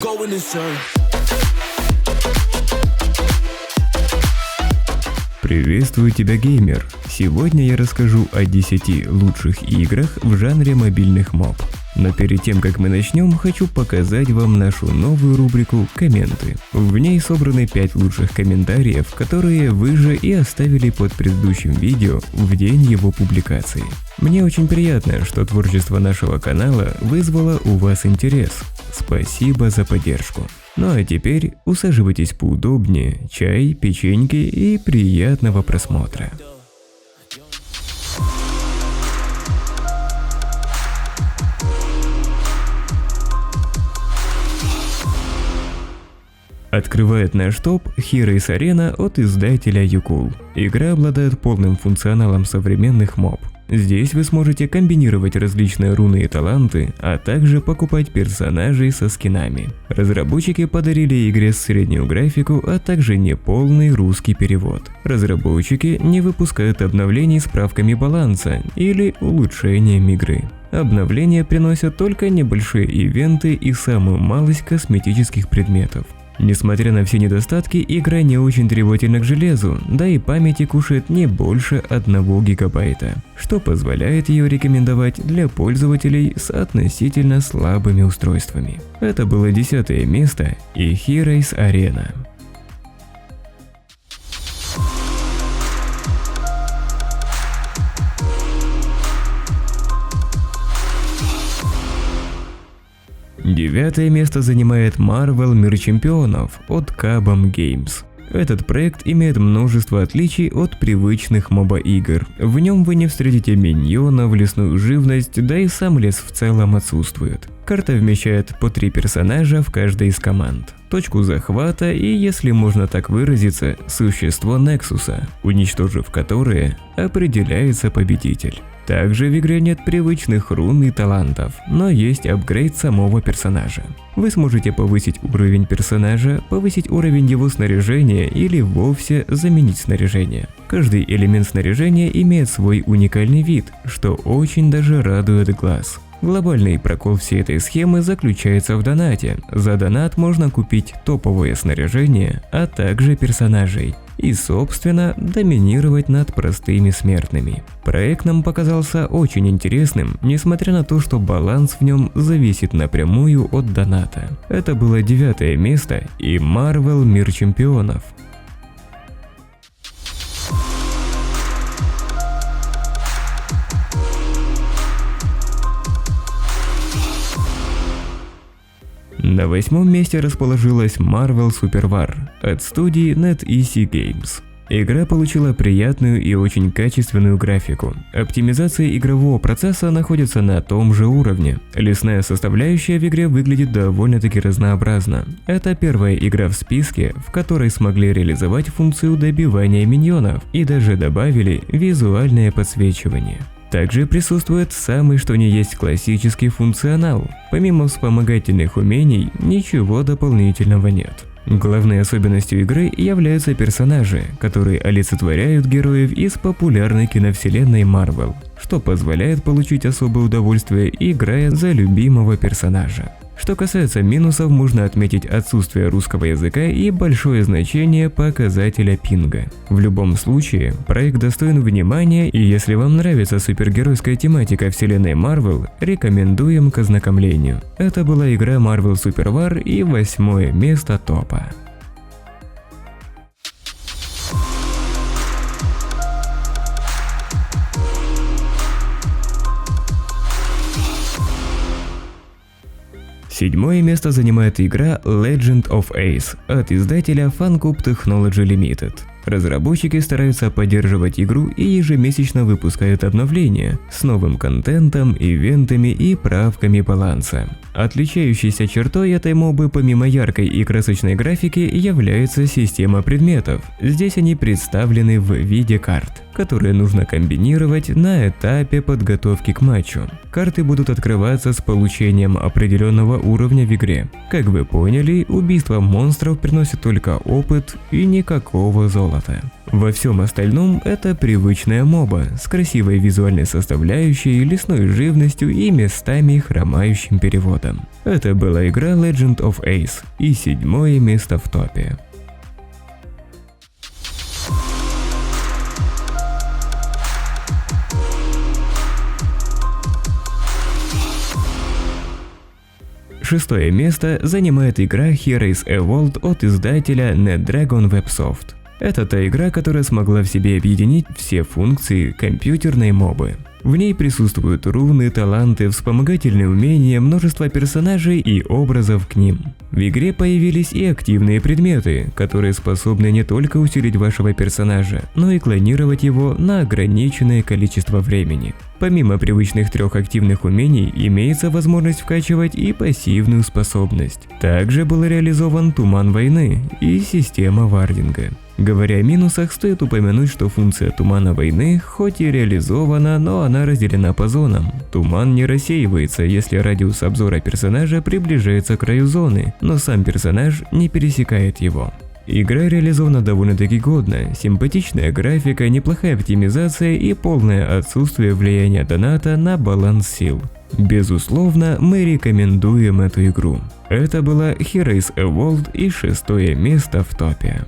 going insane. Приветствую тебя, геймер! Сегодня я расскажу о 10 лучших играх в жанре мобильных моб. Но перед тем, как мы начнем, хочу показать вам нашу новую рубрику «Комменты». В ней собраны 5 лучших комментариев, которые вы же и оставили под предыдущим видео в день его публикации. Мне очень приятно, что творчество нашего канала вызвало у вас интерес. Спасибо за поддержку. Ну а теперь усаживайтесь поудобнее, чай, печеньки и приятного просмотра. Открывает наш топ Heroes Arena от издателя Юкул. Игра обладает полным функционалом современных моб. Здесь вы сможете комбинировать различные руны и таланты, а также покупать персонажей со скинами. Разработчики подарили игре среднюю графику, а также неполный русский перевод. Разработчики не выпускают обновлений с правками баланса или улучшением игры. Обновления приносят только небольшие ивенты и самую малость косметических предметов. Несмотря на все недостатки, игра не очень требовательна к железу, да и памяти кушает не больше 1 гигабайта, что позволяет ее рекомендовать для пользователей с относительно слабыми устройствами. Это было 10-е место и Heroes Arena. Девятое место занимает Marvel Мир Чемпионов от Kabam Games. Этот проект имеет множество отличий от привычных моба-игр. В нем вы не встретите миньонов, лесную живность, да и сам лес в целом отсутствует. Карта вмещает по 3 персонажа в каждой из команд, точку захвата и, если можно так выразиться, существо Нексуса, уничтожив которое, определяется победитель. Также в игре нет привычных рун и талантов, но есть апгрейд самого персонажа. Вы сможете повысить уровень персонажа, повысить уровень его снаряжения или вовсе заменить снаряжение. Каждый элемент снаряжения имеет свой уникальный вид, что очень даже радует глаз. Глобальный прокол всей этой схемы заключается в донате. За донат можно купить топовое снаряжение, а также персонажей. И, собственно, доминировать над простыми смертными. Проект нам показался очень интересным, несмотря на то, что баланс в нем зависит напрямую от доната. Это было 9-е место и Marvel Мир Чемпионов. На 8-м месте расположилась Marvel Super War от студии NetEasy Games. Игра получила приятную и очень качественную графику. Оптимизация игрового процесса находится на том же уровне. Лесная составляющая в игре выглядит довольно-таки разнообразно. Это первая игра в списке, в которой смогли реализовать функцию добивания миньонов и даже добавили визуальное подсвечивание. Также присутствует самый что ни есть классический функционал. Помимо вспомогательных умений, ничего дополнительного нет. Главной особенностью игры являются персонажи, которые олицетворяют героев из популярной киновселенной Marvel, что позволяет получить особое удовольствие, играя за любимого персонажа. Что касается минусов, можно отметить отсутствие русского языка и большое значение показателя пинга. В любом случае, проект достоин внимания, и если вам нравится супергеройская тематика вселенной Marvel, рекомендуем к ознакомлению. Это была игра Marvel Super War и 8-е место топа. Седьмое место занимает игра Legend of Ace от издателя Funcube Technology Limited. Разработчики стараются поддерживать игру и ежемесячно выпускают обновления с новым контентом, ивентами и правками баланса. Отличающейся чертой этой мобы помимо яркой и красочной графики является система предметов. Здесь они представлены в виде карт, которые нужно комбинировать на этапе подготовки к матчу. Карты будут открываться с получением определенного уровня в игре. Как вы поняли, убийство монстров приносит только опыт и никакого золота. Во всем остальном это привычная моба с красивой визуальной составляющей, лесной живностью и местами хромающим переводом. Это была игра Legend of Ace и 7-е место в топе. Шестое место занимает игра Heroes Evolved от издателя NetDragon Websoft. Это та игра, которая смогла в себе объединить все функции компьютерной мобы. В ней присутствуют руны, таланты, вспомогательные умения, множество персонажей и образов к ним. В игре появились и активные предметы, которые способны не только усилить вашего персонажа, но и клонировать его на ограниченное количество времени. Помимо привычных 3 активных умений, имеется возможность вкачивать и пассивную способность. Также был реализован Туман Войны и система вардинга. Говоря о минусах, стоит упомянуть, что функция Тумана Войны хоть и реализована, но она разделена по зонам. Туман не рассеивается, если радиус обзора персонажа приближается к краю зоны, но сам персонаж не пересекает его. Игра реализована довольно-таки годно, симпатичная графика, неплохая оптимизация и полное отсутствие влияния доната на баланс сил. Безусловно, мы рекомендуем эту игру. Это была Heroes Evolved и 6-е место в топе.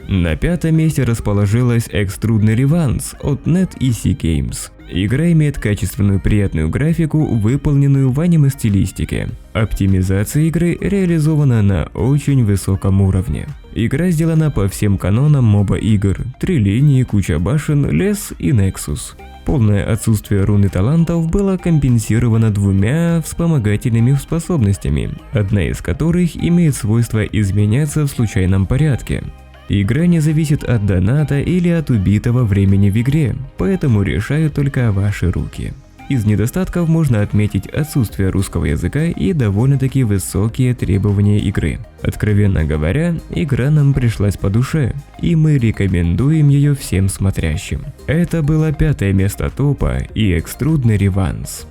На 5-м месте расположилась Extruded Revans от NetEasy Games. Игра имеет качественную приятную графику, выполненную в аниме-стилистике. Оптимизация игры реализована на очень высоком уровне. Игра сделана по всем канонам моба-игр: 3 линии, куча башен, лес и Nexus. Полное отсутствие рун и талантов было компенсировано 2 вспомогательными способностями, одна из которых имеет свойство изменяться в случайном порядке. Игра не зависит от доната или от убитого времени в игре, поэтому решают только ваши руки. Из недостатков можно отметить отсутствие русского языка и довольно-таки высокие требования игры. Откровенно говоря, игра нам пришлась по душе, и мы рекомендуем ее всем смотрящим. Это было 5-е место топа и Extruded Revans.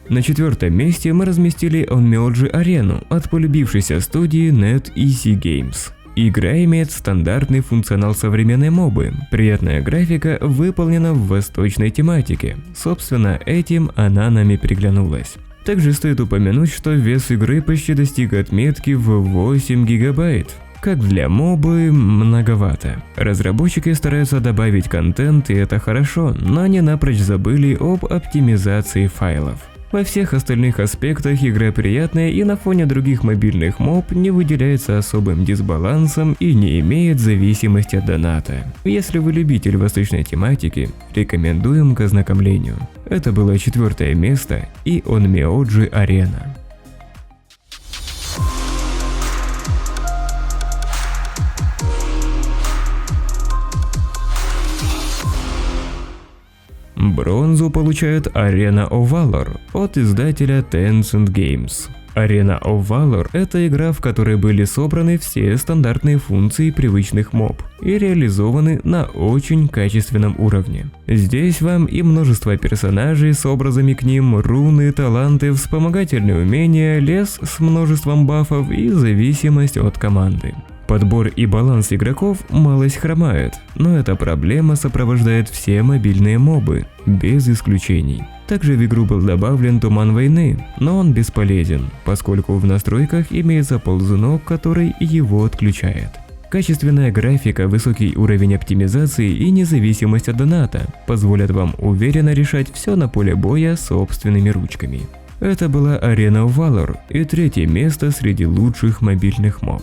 На 4-м месте мы разместили Onmyoji Арену от полюбившейся студии NetEasy Games. Игра имеет стандартный функционал современной мобы, приятная графика выполнена в восточной тематике, собственно, этим она нам и приглянулась. Также стоит упомянуть, что вес игры почти достиг отметки в 8 гигабайт. Как для мобы, многовато. Разработчики стараются добавить контент, и это хорошо, но они напрочь забыли об оптимизации файлов. Во всех остальных аспектах игра приятная и на фоне других мобильных моб не выделяется особым дисбалансом и не имеет зависимости от доната. Если вы любитель восточной тематики, рекомендуем к ознакомлению. Это было 4-е место и Onmyoji Арена. Бронзу получает Arena of Valor от издателя Tencent Games. Arena of Valor – это игра, в которой были собраны все стандартные функции привычных моб и реализованы на очень качественном уровне. Здесь вам и множество персонажей с образами к ним, руны, таланты, вспомогательные умения, лес с множеством бафов и зависимость от команды. Подбор и баланс игроков малость хромает, но эта проблема сопровождает все мобильные мобы, без исключений. Также в игру был добавлен Туман Войны, но он бесполезен, поскольку в настройках имеется ползунок, который его отключает. Качественная графика, высокий уровень оптимизации и независимость от доната позволят вам уверенно решать все на поле боя собственными ручками. Это была Arena of Valor и 3-е место среди лучших мобильных моб.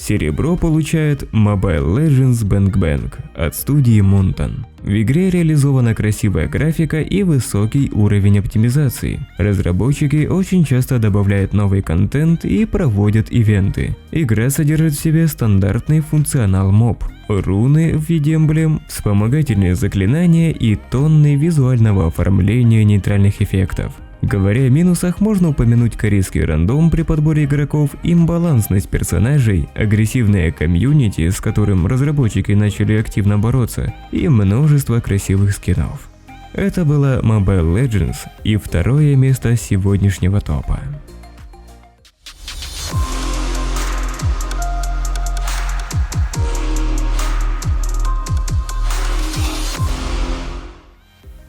Серебро получает Mobile Legends Bang Bang от студии Moonton. В игре реализована красивая графика и высокий уровень оптимизации. Разработчики очень часто добавляют новый контент и проводят ивенты. Игра содержит в себе стандартный функционал моб, руны в виде эмблем, вспомогательные заклинания и тонны визуального оформления нейтральных эффектов. Говоря о минусах, можно упомянуть корейский рандом при подборе игроков, имбалансность персонажей, агрессивное комьюнити, с которым разработчики начали активно бороться, и множество красивых скинов. Это была Mobile Legends и второе место сегодняшнего топа.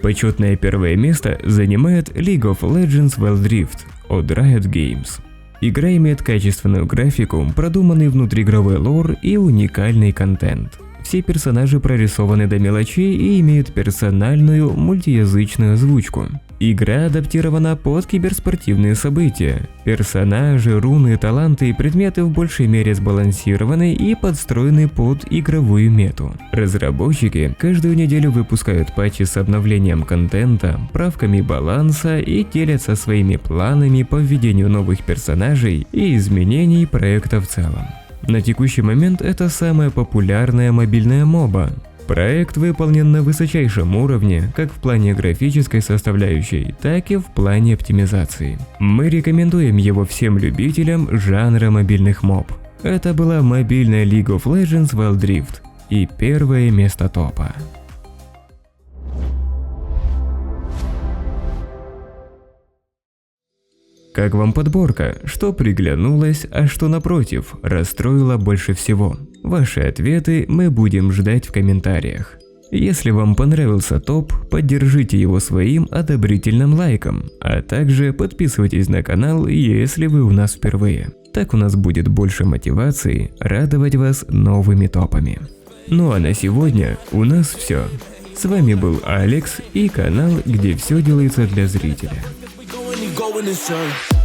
Почетное первое место занимает League of Legends Wild Rift от Riot Games. Игра имеет качественную графику, продуманный внутриигровой лор и уникальный контент. Все персонажи прорисованы до мелочей и имеют персональную мультиязычную озвучку. Игра адаптирована под киберспортивные события. Персонажи, руны, таланты и предметы в большей мере сбалансированы и подстроены под игровую мету. Разработчики каждую неделю выпускают патчи с обновлением контента, правками баланса и делятся своими планами по введению новых персонажей и изменений проекта в целом. На текущий момент это самая популярная мобильная моба. Проект выполнен на высочайшем уровне, как в плане графической составляющей, так и в плане оптимизации. Мы рекомендуем его всем любителям жанра мобильных моб. Это была мобильная League of Legends Wild Rift и первое место топа. Как вам подборка? Что приглянулось, а что напротив, расстроило больше всего? Ваши ответы мы будем ждать в комментариях. Если вам понравился топ, поддержите его своим одобрительным лайком, а также подписывайтесь на канал, если вы у нас впервые. Так у нас будет больше мотивации радовать вас новыми топами. Ну а на сегодня у нас все. С вами был Алекс и канал, где все делается для зрителя. Going inside.